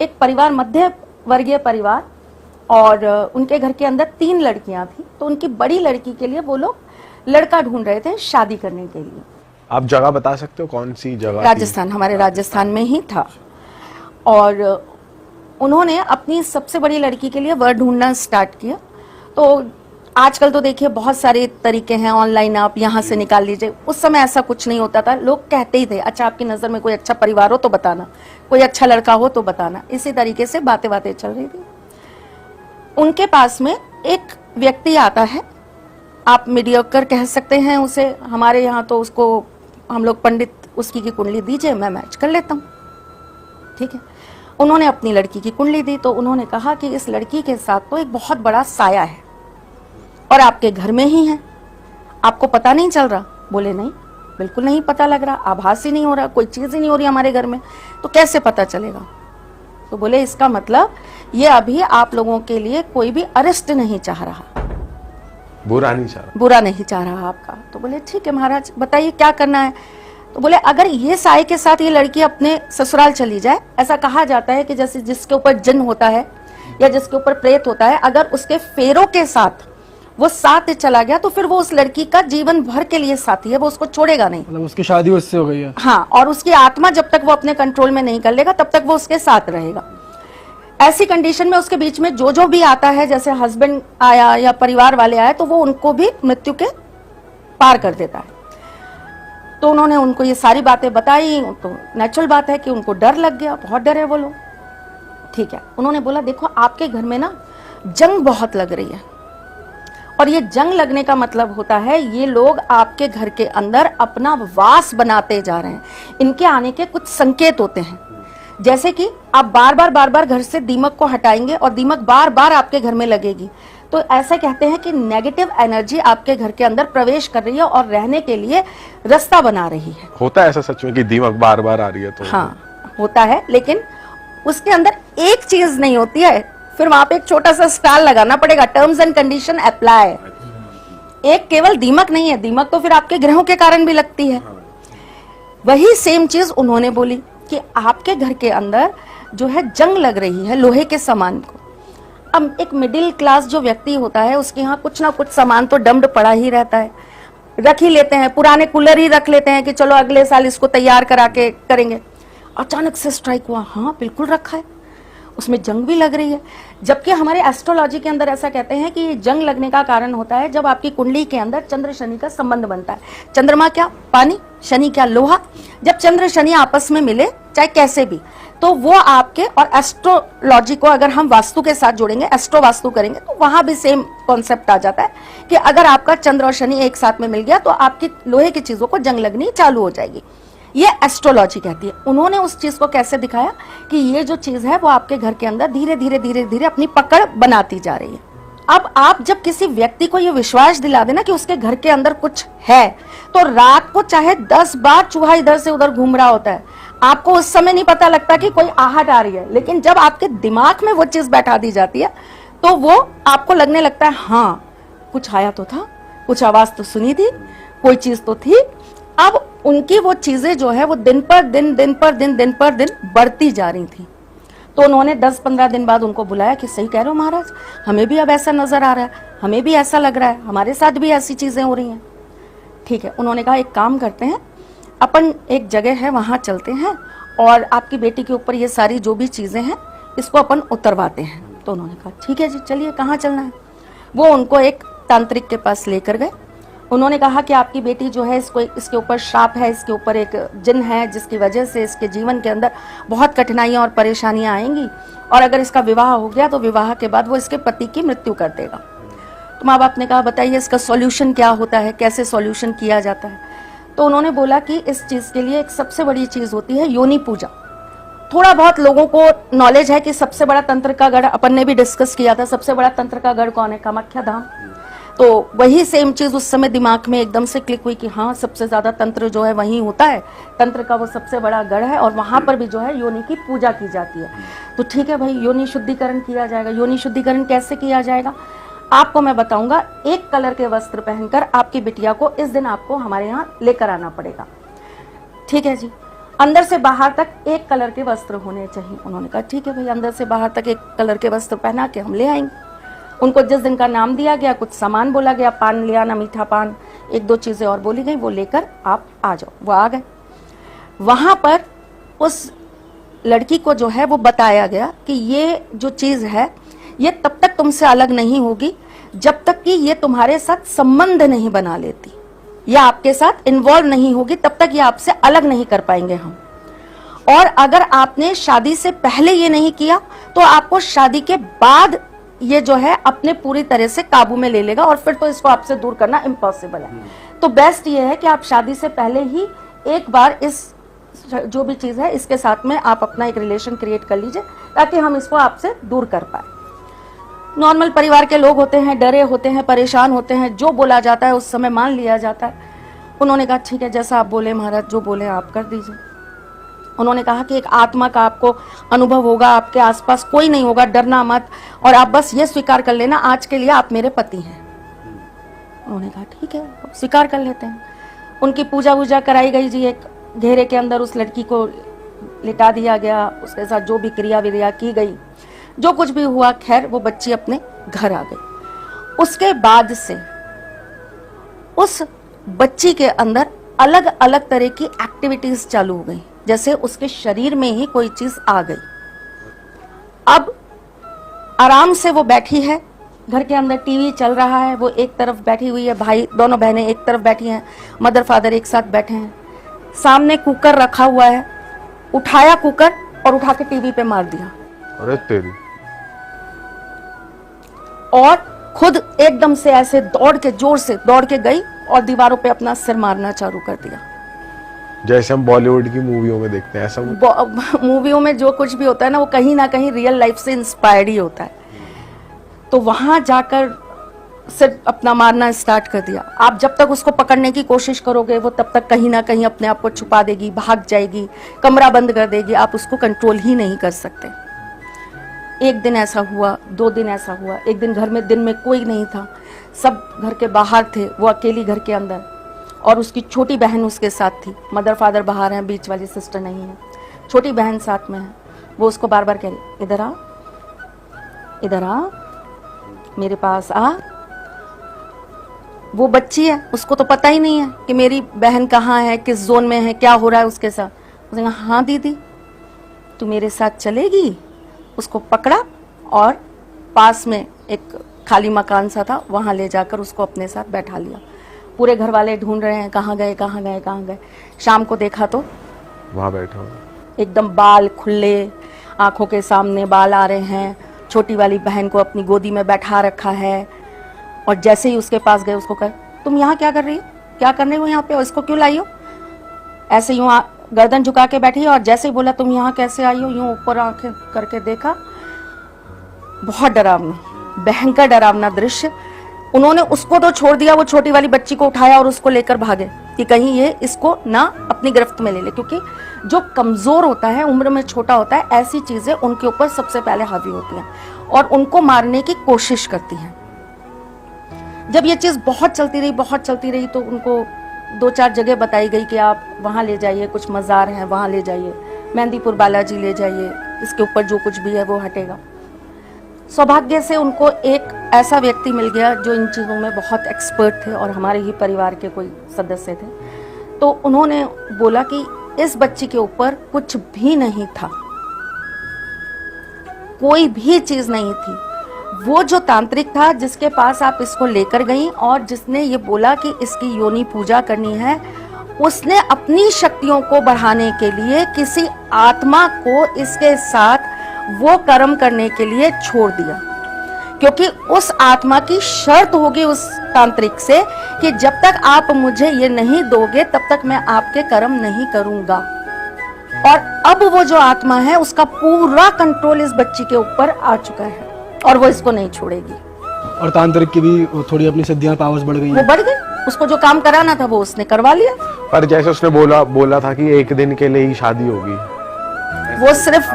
एक परिवार, मध्य वर्गीय परिवार, और उनके घर के अंदर 3 लड़कियां थी। तो उनकी बड़ी लड़की के लिए वो लोग लड़का ढूंढ रहे थे शादी करने के लिए। आप जगह बता सकते हो कौन सी जगह? राजस्थान, हमारे राजस्थान में ही था। और उन्होंने अपनी सबसे बड़ी लड़की के लिए वर ढूंढना स्टार्ट किया। तो आजकल तो देखिए बहुत सारे तरीके हैं, ऑनलाइन आप यहाँ से निकाल लीजिए। उस समय ऐसा कुछ नहीं होता था, लोग कहते ही थे अच्छा आपकी नज़र में कोई अच्छा परिवार हो तो बताना, कोई अच्छा लड़का हो तो बताना। इसी तरीके से बातें बातें चल रही थी। उनके पास में एक व्यक्ति आता है, आप मीडियोकर कह सकते हैं उसे, हमारे यहाँ तो उसको हम लोग पंडित, उसकी की कुंडली दीजिए मैं मैच कर लेता हूँ, ठीक है। उन्होंने अपनी लड़की की कुंडली दी। तो उन्होंने कहा कि इस लड़की के साथ तो एक बहुत बड़ा साया है और आपके घर में ही है, आपको पता नहीं चल रहा? बोले नहीं, बिल्कुल नहीं पता लग रहा, आभास ही नहीं हो रहा, कोई चीज ही नहीं हो रही हमारे घर में, तो कैसे पता चलेगा? तो बोले इसका मतलब ये अभी आप लोगों के लिए कोई भी अरेस्ट नहीं चाह रहा, बुरा नहीं चाह रहा, बुरा नहीं चाह रहा आपका। तो बोले ठीक है महाराज बताइए क्या करना है। तो बोले अगर ये साये के साथ ये लड़की अपने ससुराल चली जाए, ऐसा कहा जाता है कि जैसे जिसके ऊपर जिन होता है या जिसके ऊपर प्रेत होता है, अगर उसके फेरों के साथ वो साथ चला गया तो फिर वो उस लड़की का जीवन भर के लिए साथी है, वो उसको छोड़ेगा नहीं। मतलब उसकी शादी उससे हो गई है। हाँ, और उसकी आत्मा जब तक वो अपने कंट्रोल में नहीं कर लेगा तब तक वो उसके साथ रहेगा। ऐसी कंडीशन में उसके बीच में जो भी आता है, जैसे हस्बैंड आया या परिवार वाले आए, तो वो उनको भी मृत्यु के पार कर देता है। तो उन्होंने उनको ये सारी बातें बताई। तो नेचुरल बात है कि उनको डर लग गया, बहुत डरे वो लोग, ठीक है। उन्होंने बोला देखो आपके घर में ना जंग बहुत लग रही है, और ये जंग लगने का मतलब होता है ये लोग आपके घर के अंदर अपना वास बनाते जा रहे हैं। इनके आने के कुछ संकेत होते हैं, जैसे कि आप बार बार घर से दीमक को हटाएंगे और दीमक बार बार आपके घर में लगेगी, तो ऐसा कहते हैं कि नेगेटिव एनर्जी आपके घर के अंदर प्रवेश कर रही है और रहने के लिए रास्ता बना रही है। होता है ऐसा सच में कि दीमक बार बार आ रही है? तो हाँ होता है, लेकिन उसके अंदर एक चीज नहीं होती है, फिर वहां पे एक छोटा सा स्टार लगाना पड़ेगा, टर्म्स एंड कंडीशन अप्लाई। एक केवल दीमक नहीं है, दीमक तो फिर आपके ग्रहों के कारण भी लगती है। वही सेम चीज उन्होंने बोली कि आपके घर के अंदर जो है जंग लग रही है लोहे के सामान को। अब एक मिडिल क्लास जो व्यक्ति होता है उसके यहाँ कुछ ना कुछ सामान तो डम्ड पड़ा ही रहता है, रख ही लेते हैं, पुराने कूलर ही रख लेते हैं कि चलो अगले साल इसको तैयार करा के करेंगे। अचानक से स्ट्राइक हुआ, हाँ बिल्कुल रखा है, उसमें जंग भी लग रही है। जबकि हमारे एस्ट्रोलॉजी के अंदर ऐसा कहते हैं कि जंग लगने का कारण होता है जब आपकी कुंडली के अंदर चंद्र शनि का संबंध बनता है। चंद्रमा क्या पानी, शनि क्या लोहा। जब चंद्र शनि आपस में मिले चाहे कैसे भी, तो वो आपके, और एस्ट्रोलॉजी को अगर हम वास्तु के साथ जोड़ेंगे, एस्ट्रो वास्तु करेंगे, तो वहां भी सेम कॉन्सेप्ट आ जाता है कि अगर आपका चंद्र और शनि एक साथ में मिल गया तो आपकी लोहे की चीजों को जंग लगनी चालू हो जाएगी। ये एस्ट्रोलॉजी कहती है। उन्होंने उस चीज को कैसे दिखाया कि ये जो चीज है वो आपके घर के अंदर धीरे धीरे अपनी पकड़ बनाती जा रही है। अब आप जब किसी व्यक्ति को ये विश्वास दिला देना कि उसके घर के अंदर कुछ है, तो रात को चाहे 10 बार चूहा इधर से उधर घूम रहा होता है, आपको उस समय नहीं पता लगता कि कोई आहट आ रही है, लेकिन जब आपके दिमाग में वो चीज बैठा दी जाती है तो वो आपको लगने लगता है हाँ कुछ आया तो था, कुछ आवाज तो सुनी थी, कोई चीज तो थी। अब उनकी वो चीजें जो है वो दिन पर दिन बढ़ती जा रही थी। तो उन्होंने 10-15 दिन बाद उनको बुलाया कि सही कह रहे हो महाराज, हमें भी अब ऐसा नजर आ रहा है, हमें भी ऐसा लग रहा है, हमारे साथ भी ऐसी चीजें हो रही हैं। ठीक है, उन्होंने कहा एक काम करते हैं, अपन एक जगह है वहां चलते हैं और आपकी बेटी के ऊपर ये सारी जो भी चीजें हैं इसको अपन उतरवाते हैं। तो उन्होंने कहा ठीक है जी चलिए, कहाँ चलना है? वो उनको एक तांत्रिक के पास लेकर गए। उन्होंने कहा कि आपकी बेटी जो है इसके ऊपर श्राप है, इसके ऊपर एक जिन है जिसकी वजह से इसके जीवन के अंदर बहुत कठिनाइयां और परेशानियां आएंगी, और अगर इसका विवाह हो गया तो विवाह के बाद वो इसके पति की मृत्यु कर देगा। तो माँ बाप ने कहा बताइए इसका सॉल्यूशन क्या होता है, कैसे सॉल्यूशन किया जाता है? तो उन्होंने बोला कि इस चीज के लिए एक सबसे बड़ी चीज होती है योनि पूजा। थोड़ा बहुत लोगों को नॉलेज है कि सबसे बड़ा तंत्र का गढ़, अपन ने भी डिस्कस किया था, सबसे बड़ा तंत्र का गढ़ कौन है? कामाख्या धाम। तो वही सेम चीज उस समय दिमाग में एकदम से क्लिक हुई कि हाँ सबसे ज्यादा तंत्र जो है वहीं होता है, तंत्र का वो सबसे बड़ा गढ़ है और वहां पर भी जो है योनि की पूजा की जाती है। तो ठीक है भाई, योनि शुद्धिकरण किया जाएगा। योनि शुद्धिकरण कैसे किया जाएगा आपको मैं बताऊंगा। एक कलर के वस्त्र पहनकर आपकी बिटिया को इस दिन आपको हमारे यहाँ लेकर आना पड़ेगा। ठीक है जी। अंदर से बाहर तक एक कलर के वस्त्र होने चाहिए। उन्होंने कहा ठीक है भाई, अंदर से बाहर तक एक कलर के वस्त्र पहना के हम ले आएंगे। उनको जिस दिन का नाम दिया गया, कुछ सामान बोला गया, पान ले आना, मीठा पान, एक दो चीजें और बोली गई, वो लेकर आप आ जाओ। वो आ गए। वहां पर उस लड़की को जो है वो बताया गया कि ये जो चीज है ये तब तक तुमसे अलग नहीं होगी जब तक कि ये तुम्हारे साथ संबंध नहीं बना लेती, या आपके साथ इन्वॉल्व नहीं होगी, तब तक ये आपसे अलग नहीं कर पाएंगे हम। और अगर आपने शादी से पहले ये नहीं किया तो आपको शादी के बाद ये जो है अपने पूरी तरह से काबू में ले लेगा, और फिर तो इसको आपसे दूर करना इम्पॉसिबल है। तो बेस्ट ये है कि आप शादी से पहले ही एक बार इस जो भी चीज है इसके साथ में आप अपना एक रिलेशन क्रिएट कर लीजिए, ताकि हम इसको आपसे दूर कर पाए। नॉर्मल परिवार के लोग होते हैं, डरे होते हैं, परेशान होते हैं, जो बोला जाता है उस समय मान लिया जाता है। उन्होंने कहा ठीक है, जैसा आप बोले महाराज, जो बोले आप कर दीजिए। उन्होंने कहा कि एक आत्मा का आपको अनुभव होगा, आपके आसपास कोई नहीं होगा, डरना मत, और आप बस ये स्वीकार कर लेना आज के लिए आप मेरे पति हैं। उन्होंने कहा ठीक है, स्वीकार कर लेते हैं। उनकी पूजा वूजा कराई गई जी, एक घेरे के अंदर उस लड़की को लिटा दिया गया, उसके साथ जो भी क्रिया विक्रिया की गई, जो कुछ भी हुआ, खैर वो बच्ची अपने घर आ गई। उसके बाद से उस बच्ची के अंदर अलग अलग तरह की एक्टिविटीज चालू हो गई, जैसे उसके शरीर में ही कोई चीज आ गई। अब आराम से वो बैठी है, घर के अंदर टीवी चल रहा है, वो एक तरफ बैठी हुई है, भाई दोनों बहनें एक तरफ बैठी हैं, मदर फादर एक साथ बैठे हैं। सामने कुकर रखा हुआ है, उठाया कुकर और उठा के टीवी पे मार दिया। अरे तेरी। और खुद एकदम से ऐसे दौड़ के, जोर से दौड़ के गई और दीवारों पे अपना सिर मारना चालू कर दिया, जैसे हम बॉलीवुड की मूवियों में देखते हैं ऐसा। मूवियों में जो कुछ भी होता है ना, वो कहीं ना कहीं रियल लाइफ से इंस्पायर्ड ही होता है। तो वहां जाकर सिर्फ अपना मारना स्टार्ट कर दिया। आप जब तक उसको पकड़ने की कोशिश करोगे वो तब तक कहीं ना कहीं अपने आप को छुपा देगी, भाग जाएगी, कमरा बंद कर देगी, आप उसको कंट्रोल ही नहीं कर सकते। एक दिन ऐसा हुआ, 2 दिन ऐसा हुआ, एक दिन घर में दिन में कोई नहीं था, सब घर के बाहर थे, वो अकेली घर के अंदर, और उसकी छोटी बहन उसके साथ थी। मदर फादर बाहर हैं, बीच वाली सिस्टर नहीं है, छोटी बहन साथ में है। वो उसको बार बार कह रही, इधर आ, इधर आ, मेरे पास आ। वो बच्ची है, उसको तो पता ही नहीं है कि मेरी बहन कहाँ है, किस जोन में है, क्या हो रहा है उसके साथ। उसने कहा हाँ दीदी तू मेरे साथ चलेगी। उसको पकड़ा और पास में एक खाली मकान सा था, वहां ले जाकर उसको अपने साथ बैठा लिया। पूरे घर वाले ढूंढ रहे हैं कहाँ गए, कहाँ गए, कहाँ गए। शाम को देखा तो वहां बैठा हूँ, एकदम बाल खुले, आंखों के सामने बाल आ रहे हैं, छोटी वाली बहन को अपनी गोदी में बैठा रखा है। और जैसे ही उसके पास गए उसको कहे तुम यहाँ क्या कर रही हो, क्या करने हो यहाँ पे, और इसको क्यों लाई हो। ऐसे यूं गर्दन झुका के बैठी, और जैसे ही बोला तुम यहाँ कैसे आई हो, यूं ऊपर आंखें करके देखा। बहुत डरावना, भयंकर डरावना दृश्य। उन्होंने उसको तो छोड़ दिया, वो छोटी वाली बच्ची को उठाया और उसको लेकर भागे कि कहीं ये इसको ना अपनी गिरफ्त में ले ले, क्योंकि जो कमजोर होता है, उम्र में छोटा होता है, ऐसी चीजें उनके ऊपर सबसे पहले हावी होती हैं और उनको मारने की कोशिश करती हैं। जब ये चीज बहुत चलती रही तो उनको 2-4 जगह बताई गई कि आप वहां ले जाइए, कुछ मज़ार हैं वहां ले जाइए, मेहंदीपुर बालाजी ले जाइए, इसके ऊपर जो कुछ भी है वो हटेगा। सौभाग्य से उनको एक ऐसा व्यक्ति मिल गया जो इन चीज़ों में बहुत एक्सपर्ट थे और हमारे ही परिवार के कोई सदस्य थे। तो उन्होंने बोला कि इस बच्ची के ऊपर कुछ भी नहीं था, कोई भी चीज नहीं थी। वो जो तांत्रिक था जिसके पास आप इसको लेकर गई और जिसने ये बोला कि इसकी योनि पूजा करनी है, उसने अपनी शक्तियों को बढ़ाने के लिए किसी आत्मा को इसके साथ वो कर्म करने के लिए छोड़ दिया, क्योंकि उस आत्मा की शर्त होगी उस तांत्रिक से कि जब तक आप मुझे ये नहीं दोगे तब तक मैं आपके कर्म नहीं करूंगा। और अब वो जो आत्मा है उसका पूरा कंट्रोल इस बच्ची के ऊपर आ चुका है और वो इसको नहीं छोड़ेगी। और तांत्रिक की भी थोड़ी अपनी सिद्धियां पावर्स बढ़ गई, वो बढ़ गई, उसको जो काम कराना था वो उसने करवा लिया। पर जैसे उसने बोला था कि 1 दिन के लिए ही शादी होगी, वो सिर्फ